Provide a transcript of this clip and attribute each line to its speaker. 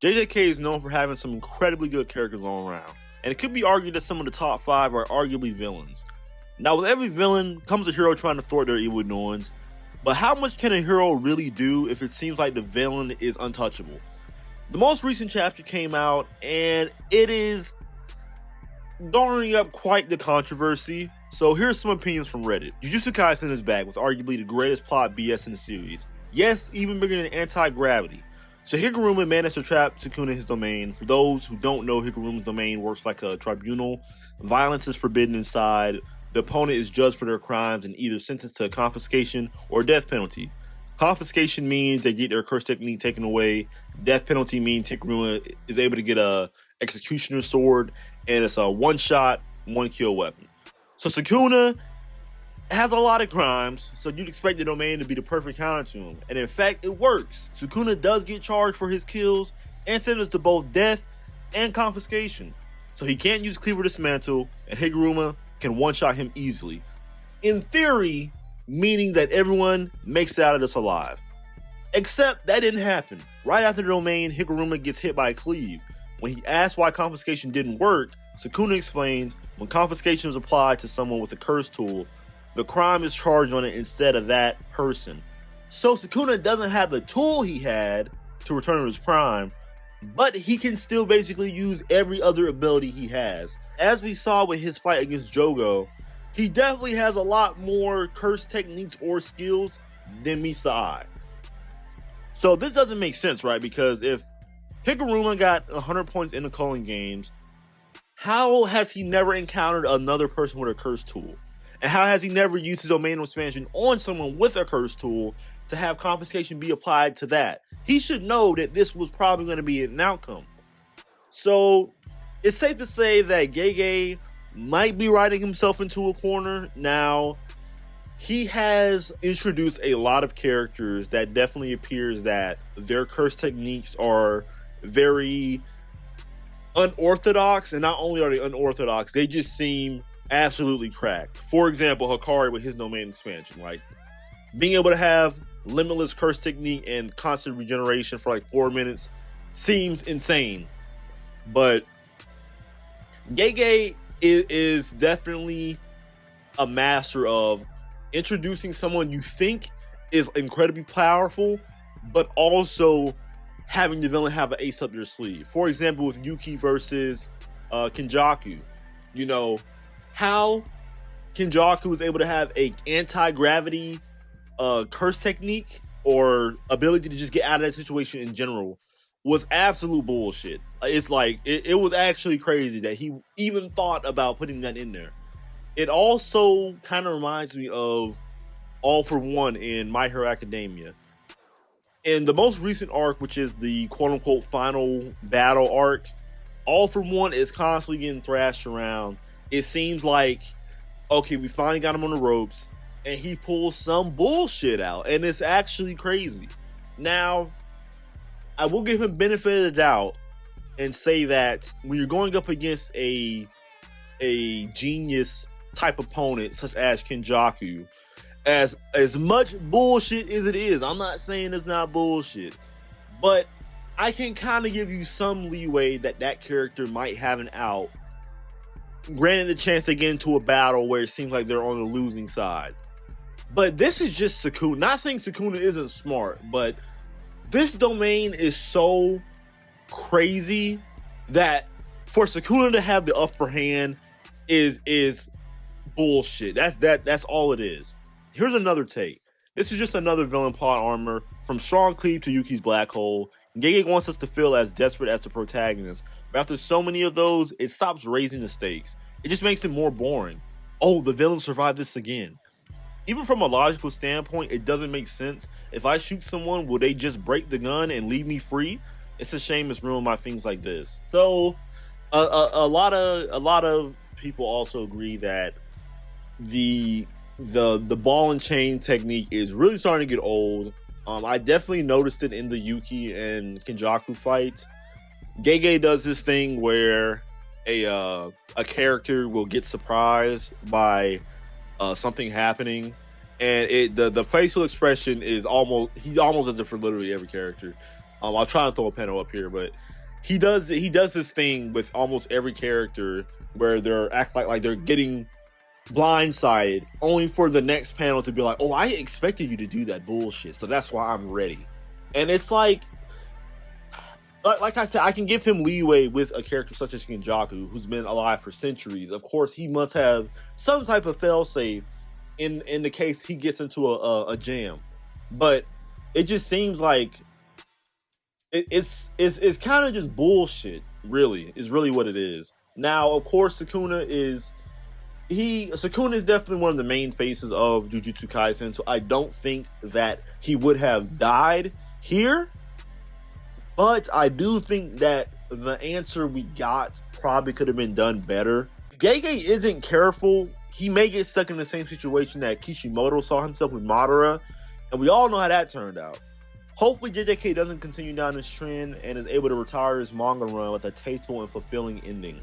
Speaker 1: JJK is known for having some incredibly good characters all around, and it could be argued that some of the top 5 are arguably villains. Now, with every villain comes a hero trying to thwart their evil doings, but how much can a hero really do if it seems like the villain is untouchable? The most recent chapter came out, and it is garnering up quite the controversy. So here's some opinions from Reddit. Jujutsu Kaisen is back with arguably the greatest plot BS in the series. Yes, even bigger than anti-gravity. So Higuruma managed to trap Sukuna in his domain. For those who don't know, Higuruma's domain works like a tribunal. Violence is forbidden inside. The opponent is judged for their crimes and either sentenced to confiscation or death penalty. Confiscation means they get their curse technique taken away. Death penalty means Higuruma is able to get a executioner's sword, and it's a one-shot, one-kill weapon. So Sukuna has a lot of crimes, so you'd expect the domain to be the perfect counter to him. And in fact, it works. Sukuna does get charged for his kills and sentenced to both death and confiscation. So he can't use Cleaver Dismantle, and Higuruma can one-shot him easily. In theory, meaning that everyone makes it out of this alive. Except that didn't happen. Right after the domain, Higuruma gets hit by a cleave. When he asks why confiscation didn't work, Sukuna explains when confiscation is applied to someone with a curse tool, the crime is charged on it instead of that person. So Sukuna doesn't have the tool he had to return to his prime, but he can still basically use every other ability he has. As we saw with his fight against Jogo, he definitely has a lot more curse techniques or skills than meets the eye. So this doesn't make sense, right? Because if Higuruma got 100 points in the Culling games, how has he never encountered another person with a curse tool? And how has he never used his domain expansion on someone with a curse tool to have confiscation be applied to that? He should know that this was probably going to be an outcome. So it's safe to say that Gege might be writing himself into a corner. Now, he has introduced a lot of characters that definitely appears that their curse techniques are very unorthodox, and not only are they unorthodox, they just seem absolutely cracked. For example, Hikari with his domain expansion, like being able to have limitless curse technique and constant regeneration for like 4 minutes seems insane. But Gege is definitely a master of introducing someone you think is incredibly powerful, but also having the villain have an ace up their sleeve. For example, with Yuki versus Kenjaku, you know, how Kenjaku is able to have a anti-gravity curse technique or ability to just get out of that situation in general was absolute bullshit. It's like, it was actually crazy that he even thought about putting that in there. It also kind of reminds me of All for One in My Hero Academia. In the most recent arc, which is the quote-unquote final battle arc, All for One is constantly getting thrashed around. It seems like, okay, we finally got him on the ropes, and he pulls some bullshit out, and it's actually crazy. Now, I will give him benefit of the doubt and say that when you're going up against a genius type opponent such as Kenjaku, as much bullshit as it is, I'm not saying it's not bullshit, but I can kind of give you some leeway that character might have an out, granted the chance to get into a battle where it seems like they're on the losing side. But this is just Sukuna. Not saying Sukuna isn't smart, but this domain is so crazy that for Sukuna to have the upper hand is bullshit. That's all it is. Here's another take. This is just another villain plot armor, from Strong Cleave to Yuki's Black Hole. Gege wants us to feel as desperate as the protagonist, but after so many of those, it stops raising the stakes. It just makes it more boring. Oh, the villain survived this again. Even from a logical standpoint, it doesn't make sense. If I shoot someone, will they just break the gun and leave me free? It's a shame it's ruined by things like this. So, a lot of people also agree that the ball and chain technique is really starting to get old. I definitely noticed it in the Yuki and Kenjaku fights. Gege does this thing where a character will get surprised by something happening, and the facial expression is almost does it for literally every character. I'll try to throw a panel up here, but he does this thing with almost every character where they're act like they're getting blindsided, only for the next panel to be like, "Oh, I expected you to do that bullshit, so that's why I'm ready." And it's like I said, I can give him leeway with a character such as Kinjaku, who's been alive for centuries. Of course, he must have some type of failsafe in the case he gets into a jam. But it just seems like it's kind of just bullshit. Really, is really what it is. Now, of course, Sukuna is definitely one of the main faces of Jujutsu Kaisen. So I don't think that he would have died here. But I do think that the answer we got probably could have been done better. If Gege isn't careful, he may get stuck in the same situation that Kishimoto saw himself with Madara, and we all know how that turned out. Hopefully JJK doesn't continue down this trend and is able to retire his manga run with a tasteful and fulfilling ending.